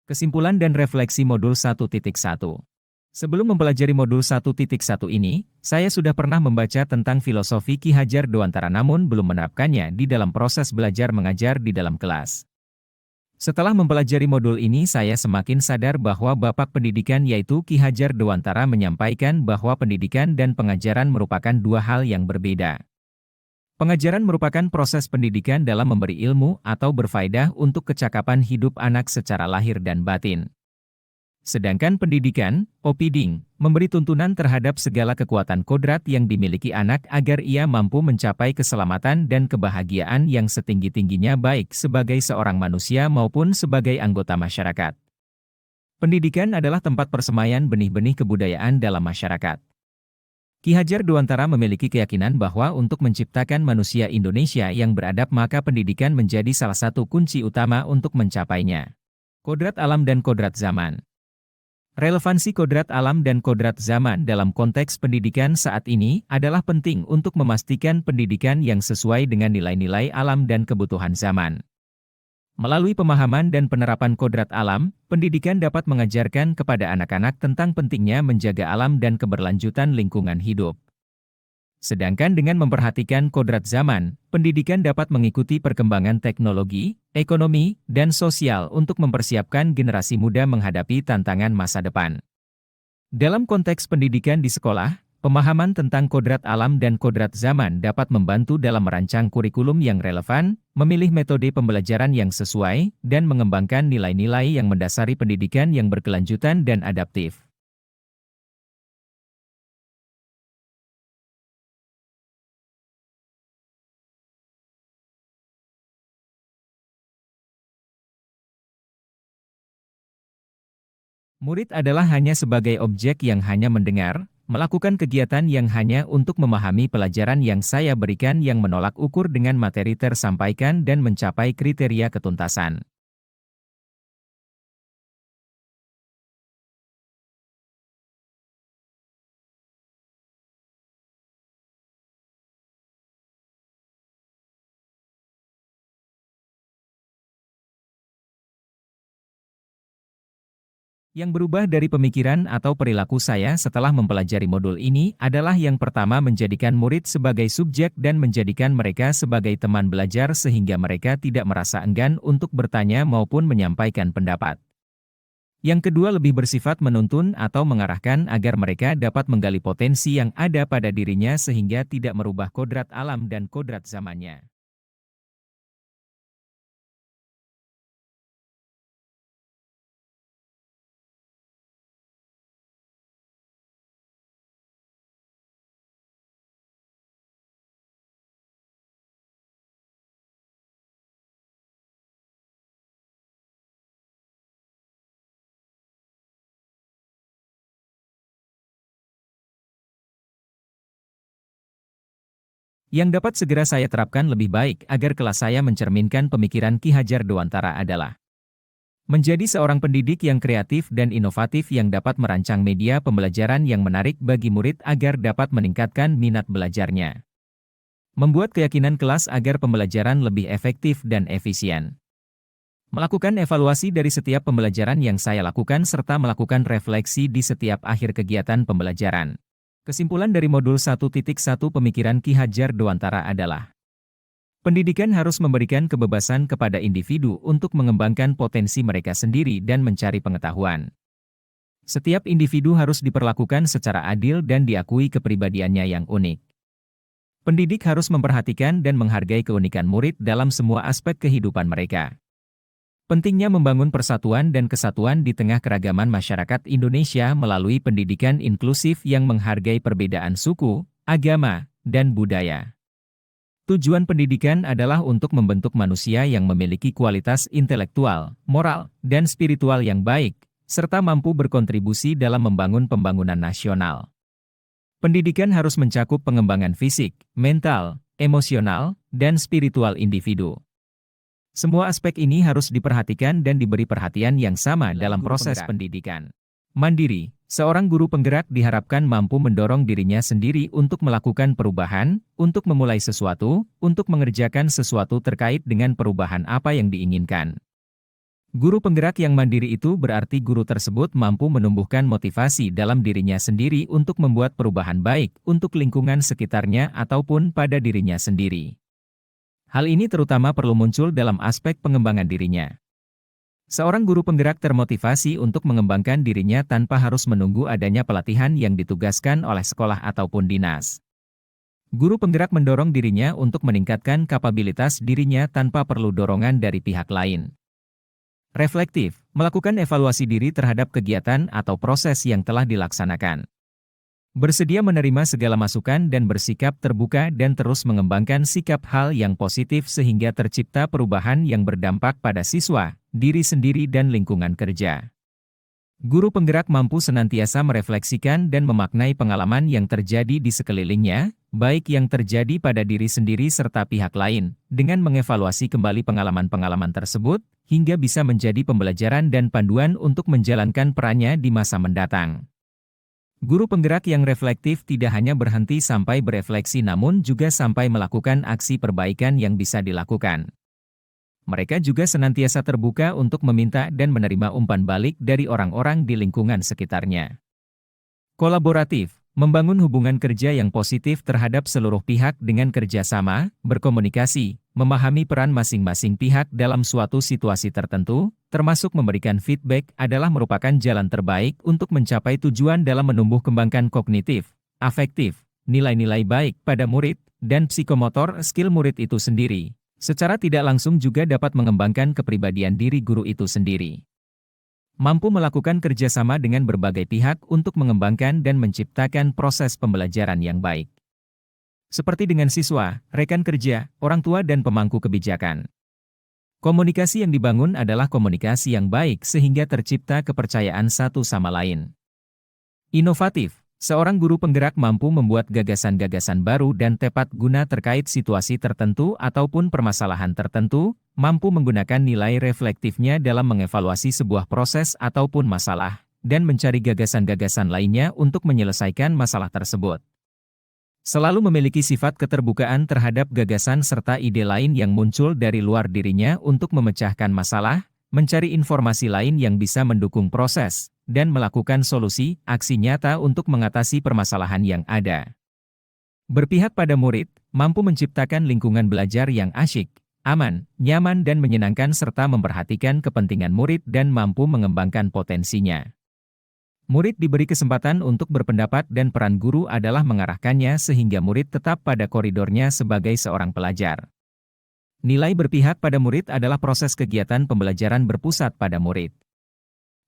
Kesimpulan dan refleksi modul 1.1. Sebelum mempelajari modul 1.1 ini, saya sudah pernah membaca tentang filosofi Ki Hajar Dewantara namun belum menerapkannya di dalam proses belajar mengajar di dalam kelas. Setelah mempelajari modul ini saya semakin sadar bahwa Bapak Pendidikan yaitu Ki Hajar Dewantara menyampaikan bahwa pendidikan dan pengajaran merupakan dua hal yang berbeda. Pengajaran merupakan proses pendidikan dalam memberi ilmu atau berfaedah untuk kecakapan hidup anak secara lahir dan batin. Sedangkan pendidikan, opiding, memberi tuntunan terhadap segala kekuatan kodrat yang dimiliki anak agar ia mampu mencapai keselamatan dan kebahagiaan yang setinggi-tingginya baik sebagai seorang manusia maupun sebagai anggota masyarakat. Pendidikan adalah tempat persemaian benih-benih kebudayaan dalam masyarakat. Ki Hajar Dewantara memiliki keyakinan bahwa untuk menciptakan manusia Indonesia yang beradab maka pendidikan menjadi salah satu kunci utama untuk mencapainya. Kodrat alam dan kodrat zaman. Relevansi kodrat alam dan kodrat zaman dalam konteks pendidikan saat ini adalah penting untuk memastikan pendidikan yang sesuai dengan nilai-nilai alam dan kebutuhan zaman. Melalui pemahaman dan penerapan kodrat alam, pendidikan dapat mengajarkan kepada anak-anak tentang pentingnya menjaga alam dan keberlanjutan lingkungan hidup. Sedangkan dengan memperhatikan kodrat zaman, pendidikan dapat mengikuti perkembangan teknologi, ekonomi, dan sosial untuk mempersiapkan generasi muda menghadapi tantangan masa depan. Dalam konteks pendidikan di sekolah, pemahaman tentang kodrat alam dan kodrat zaman dapat membantu dalam merancang kurikulum yang relevan, memilih metode pembelajaran yang sesuai, dan mengembangkan nilai-nilai yang mendasari pendidikan yang berkelanjutan dan adaptif. Murid adalah hanya sebagai objek yang hanya mendengar, melakukan kegiatan yang hanya untuk memahami pelajaran yang saya berikan yang menolak ukur dengan materi tersampaikan dan mencapai kriteria ketuntasan. Yang berubah dari pemikiran atau perilaku saya setelah mempelajari modul ini adalah yang pertama menjadikan murid sebagai subjek dan menjadikan mereka sebagai teman belajar sehingga mereka tidak merasa enggan untuk bertanya maupun menyampaikan pendapat. Yang kedua lebih bersifat menuntun atau mengarahkan agar mereka dapat menggali potensi yang ada pada dirinya sehingga tidak merubah kodrat alam dan kodrat zamannya. Yang dapat segera saya terapkan lebih baik agar kelas saya mencerminkan pemikiran Ki Hajar Dewantara adalah menjadi seorang pendidik yang kreatif dan inovatif yang dapat merancang media pembelajaran yang menarik bagi murid agar dapat meningkatkan minat belajarnya. Membuat keyakinan kelas agar pembelajaran lebih efektif dan efisien. Melakukan evaluasi dari setiap pembelajaran yang saya lakukan serta melakukan refleksi di setiap akhir kegiatan pembelajaran. Kesimpulan dari modul 1.1 pemikiran Ki Hajar Dewantara adalah pendidikan harus memberikan kebebasan kepada individu untuk mengembangkan potensi mereka sendiri dan mencari pengetahuan. Setiap individu harus diperlakukan secara adil dan diakui kepribadiannya yang unik. Pendidik harus memperhatikan dan menghargai keunikan murid dalam semua aspek kehidupan mereka. Pentingnya membangun persatuan dan kesatuan di tengah keragaman masyarakat Indonesia melalui pendidikan inklusif yang menghargai perbedaan suku, agama, dan budaya. Tujuan pendidikan adalah untuk membentuk manusia yang memiliki kualitas intelektual, moral, dan spiritual yang baik, serta mampu berkontribusi dalam membangun pembangunan nasional. Pendidikan harus mencakup pengembangan fisik, mental, emosional, dan spiritual individu. Semua aspek ini harus diperhatikan dan diberi perhatian yang sama dalam proses pendidikan. Mandiri, seorang guru penggerak diharapkan mampu mendorong dirinya sendiri untuk melakukan perubahan, untuk memulai sesuatu, untuk mengerjakan sesuatu terkait dengan perubahan apa yang diinginkan. Guru penggerak yang mandiri itu berarti guru tersebut mampu menumbuhkan motivasi dalam dirinya sendiri untuk membuat perubahan baik untuk lingkungan sekitarnya ataupun pada dirinya sendiri. Hal ini terutama perlu muncul dalam aspek pengembangan dirinya. Seorang guru penggerak termotivasi untuk mengembangkan dirinya tanpa harus menunggu adanya pelatihan yang ditugaskan oleh sekolah ataupun dinas. Guru penggerak mendorong dirinya untuk meningkatkan kapabilitas dirinya tanpa perlu dorongan dari pihak lain. Reflektif, melakukan evaluasi diri terhadap kegiatan atau proses yang telah dilaksanakan. Bersedia menerima segala masukan dan bersikap terbuka dan terus mengembangkan sikap hal yang positif sehingga tercipta perubahan yang berdampak pada siswa, diri sendiri dan lingkungan kerja. Guru penggerak mampu senantiasa merefleksikan dan memaknai pengalaman yang terjadi di sekelilingnya, baik yang terjadi pada diri sendiri serta pihak lain, dengan mengevaluasi kembali pengalaman-pengalaman tersebut, hingga bisa menjadi pembelajaran dan panduan untuk menjalankan perannya di masa mendatang. Guru penggerak yang reflektif tidak hanya berhenti sampai berefleksi namun juga sampai melakukan aksi perbaikan yang bisa dilakukan. Mereka juga senantiasa terbuka untuk meminta dan menerima umpan balik dari orang-orang di lingkungan sekitarnya. Kolaboratif, membangun hubungan kerja yang positif terhadap seluruh pihak dengan kerjasama, berkomunikasi, memahami peran masing-masing pihak dalam suatu situasi tertentu, termasuk memberikan feedback adalah merupakan jalan terbaik untuk mencapai tujuan dalam menumbuh kembangkan kognitif, afektif, nilai-nilai baik pada murid, dan psikomotor skill murid itu sendiri. Secara tidak langsung juga dapat mengembangkan kepribadian diri guru itu sendiri. Mampu melakukan kerjasama dengan berbagai pihak untuk mengembangkan dan menciptakan proses pembelajaran yang baik. Seperti dengan siswa, rekan kerja, orang tua dan pemangku kebijakan. Komunikasi yang dibangun adalah komunikasi yang baik sehingga tercipta kepercayaan satu sama lain. Inovatif. Seorang guru penggerak mampu membuat gagasan-gagasan baru dan tepat guna terkait situasi tertentu ataupun permasalahan tertentu, mampu menggunakan nilai reflektifnya dalam mengevaluasi sebuah proses ataupun masalah, dan mencari gagasan-gagasan lainnya untuk menyelesaikan masalah tersebut. Selalu memiliki sifat keterbukaan terhadap gagasan serta ide lain yang muncul dari luar dirinya untuk memecahkan masalah, mencari informasi lain yang bisa mendukung proses, dan melakukan solusi, aksi nyata untuk mengatasi permasalahan yang ada. Berpihak pada murid, mampu menciptakan lingkungan belajar yang asyik, aman, nyaman dan menyenangkan serta memperhatikan kepentingan murid dan mampu mengembangkan potensinya. Murid diberi kesempatan untuk berpendapat dan peran guru adalah mengarahkannya sehingga murid tetap pada koridornya sebagai seorang pelajar. Nilai berpihak pada murid adalah proses kegiatan pembelajaran berpusat pada murid.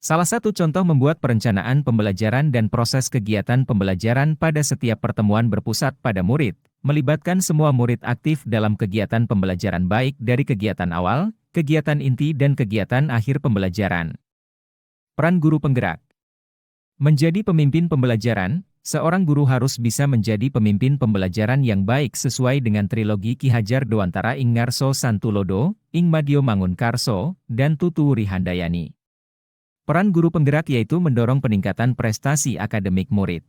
Salah satu contoh membuat perencanaan pembelajaran dan proses kegiatan pembelajaran pada setiap pertemuan berpusat pada murid, melibatkan semua murid aktif dalam kegiatan pembelajaran baik dari kegiatan awal, kegiatan inti dan kegiatan akhir pembelajaran. Peran guru penggerak. Menjadi pemimpin pembelajaran, seorang guru harus bisa menjadi pemimpin pembelajaran yang baik sesuai dengan trilogi Ki Hajar Dewantara ing Ngarso Santulodo, ing Madyo Mangunkarso, dan Tuturi Handayani. Peran guru penggerak yaitu mendorong peningkatan prestasi akademik murid.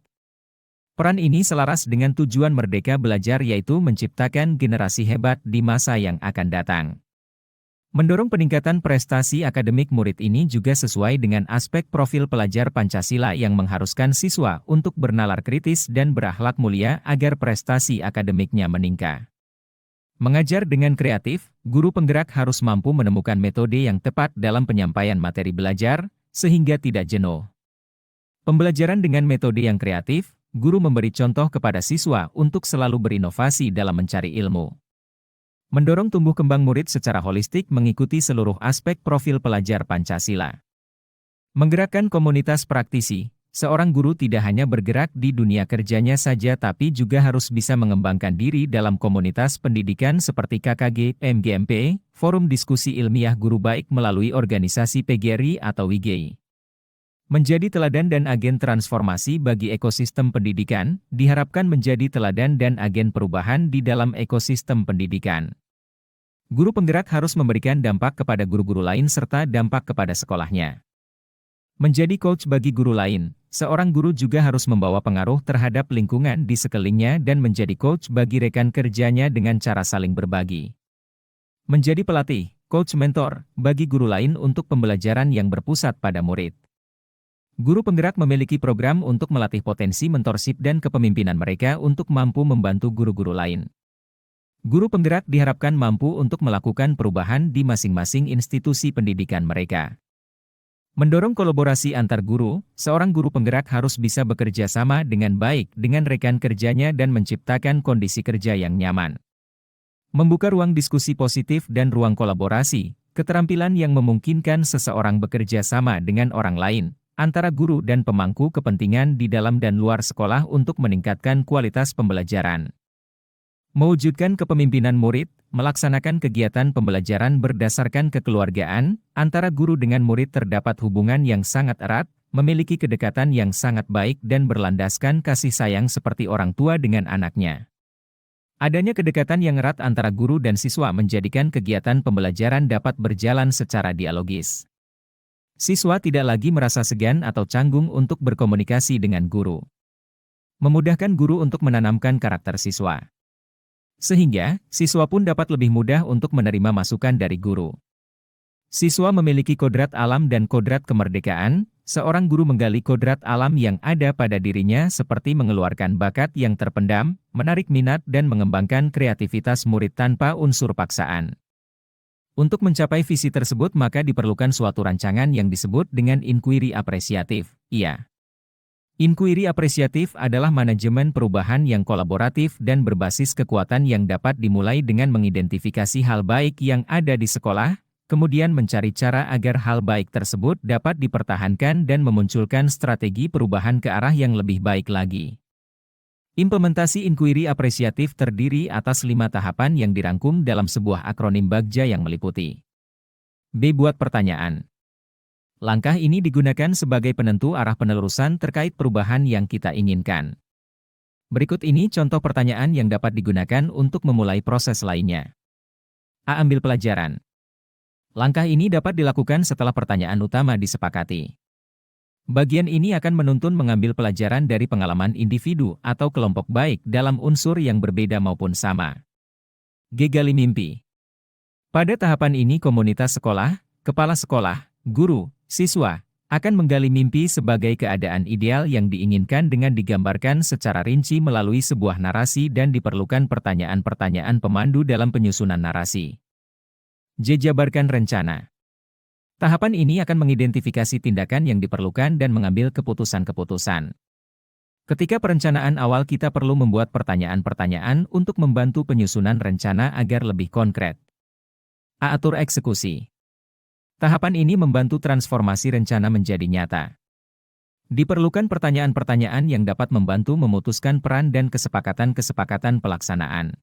Peran ini selaras dengan tujuan Merdeka Belajar yaitu menciptakan generasi hebat di masa yang akan datang. Mendorong peningkatan prestasi akademik murid ini juga sesuai dengan aspek profil pelajar Pancasila yang mengharuskan siswa untuk bernalar kritis dan berakhlak mulia agar prestasi akademiknya meningkat. Mengajar dengan kreatif, guru penggerak harus mampu menemukan metode yang tepat dalam penyampaian materi belajar, sehingga tidak jenuh. Pembelajaran dengan metode yang kreatif, guru memberi contoh kepada siswa untuk selalu berinovasi dalam mencari ilmu. Mendorong tumbuh kembang murid secara holistik mengikuti seluruh aspek profil pelajar Pancasila. Menggerakkan komunitas praktisi, seorang guru tidak hanya bergerak di dunia kerjanya saja tapi juga harus bisa mengembangkan diri dalam komunitas pendidikan seperti KKG, MGMP, Forum Diskusi Ilmiah Guru Baik melalui organisasi PGRI atau WIGI. Menjadi teladan dan agen transformasi bagi ekosistem pendidikan, diharapkan menjadi teladan dan agen perubahan di dalam ekosistem pendidikan. Guru penggerak harus memberikan dampak kepada guru-guru lain serta dampak kepada sekolahnya. Menjadi coach bagi guru lain, seorang guru juga harus membawa pengaruh terhadap lingkungan di sekelilingnya dan menjadi coach bagi rekan kerjanya dengan cara saling berbagi. Menjadi pelatih, coach mentor, bagi guru lain untuk pembelajaran yang berpusat pada murid. Guru penggerak memiliki program untuk melatih potensi mentorship dan kepemimpinan mereka untuk mampu membantu guru-guru lain. Guru penggerak diharapkan mampu untuk melakukan perubahan di masing-masing institusi pendidikan mereka. Mendorong kolaborasi antar guru, seorang guru penggerak harus bisa bekerja sama dengan baik dengan rekan kerjanya dan menciptakan kondisi kerja yang nyaman. Membuka ruang diskusi positif dan ruang kolaborasi, keterampilan yang memungkinkan seseorang bekerja sama dengan orang lain, antara guru dan pemangku kepentingan di dalam dan luar sekolah untuk meningkatkan kualitas pembelajaran. Mewujudkan kepemimpinan murid, melaksanakan kegiatan pembelajaran berdasarkan kekeluargaan, antara guru dengan murid terdapat hubungan yang sangat erat, memiliki kedekatan yang sangat baik dan berlandaskan kasih sayang seperti orang tua dengan anaknya. Adanya kedekatan yang erat antara guru dan siswa menjadikan kegiatan pembelajaran dapat berjalan secara dialogis. Siswa tidak lagi merasa segan atau canggung untuk berkomunikasi dengan guru. Memudahkan guru untuk menanamkan karakter siswa. Sehingga, siswa pun dapat lebih mudah untuk menerima masukan dari guru. Siswa memiliki kodrat alam dan kodrat kemerdekaan, seorang guru menggali kodrat alam yang ada pada dirinya seperti mengeluarkan bakat yang terpendam, menarik minat dan mengembangkan kreativitas murid tanpa unsur paksaan. Untuk mencapai visi tersebut maka diperlukan suatu rancangan yang disebut dengan inquiry apresiatif, iya. Inquiry apresiatif adalah manajemen perubahan yang kolaboratif dan berbasis kekuatan yang dapat dimulai dengan mengidentifikasi hal baik yang ada di sekolah, kemudian mencari cara agar hal baik tersebut dapat dipertahankan dan memunculkan strategi perubahan ke arah yang lebih baik lagi. Implementasi inquiry apresiatif terdiri atas 5 tahapan yang dirangkum dalam sebuah akronim BAGJA yang meliputi B. Buat pertanyaan. Langkah ini digunakan sebagai penentu arah penelurusan terkait perubahan yang kita inginkan. Berikut ini contoh pertanyaan yang dapat digunakan untuk memulai proses lainnya. A. Ambil pelajaran. Langkah ini dapat dilakukan setelah pertanyaan utama disepakati. Bagian ini akan menuntun mengambil pelajaran dari pengalaman individu atau kelompok baik dalam unsur yang berbeda maupun sama. G. Gali mimpi. Pada tahapan ini komunitas sekolah, kepala sekolah, guru, siswa, akan menggali mimpi sebagai keadaan ideal yang diinginkan dengan digambarkan secara rinci melalui sebuah narasi dan diperlukan pertanyaan-pertanyaan pemandu dalam penyusunan narasi. J. Jabarkan rencana. Tahapan ini akan mengidentifikasi tindakan yang diperlukan dan mengambil keputusan-keputusan. Ketika perencanaan awal kita perlu membuat pertanyaan-pertanyaan untuk membantu penyusunan rencana agar lebih konkret. A. Atur eksekusi. Tahapan ini membantu transformasi rencana menjadi nyata. Diperlukan pertanyaan-pertanyaan yang dapat membantu memutuskan peran dan kesepakatan-kesepakatan pelaksanaan.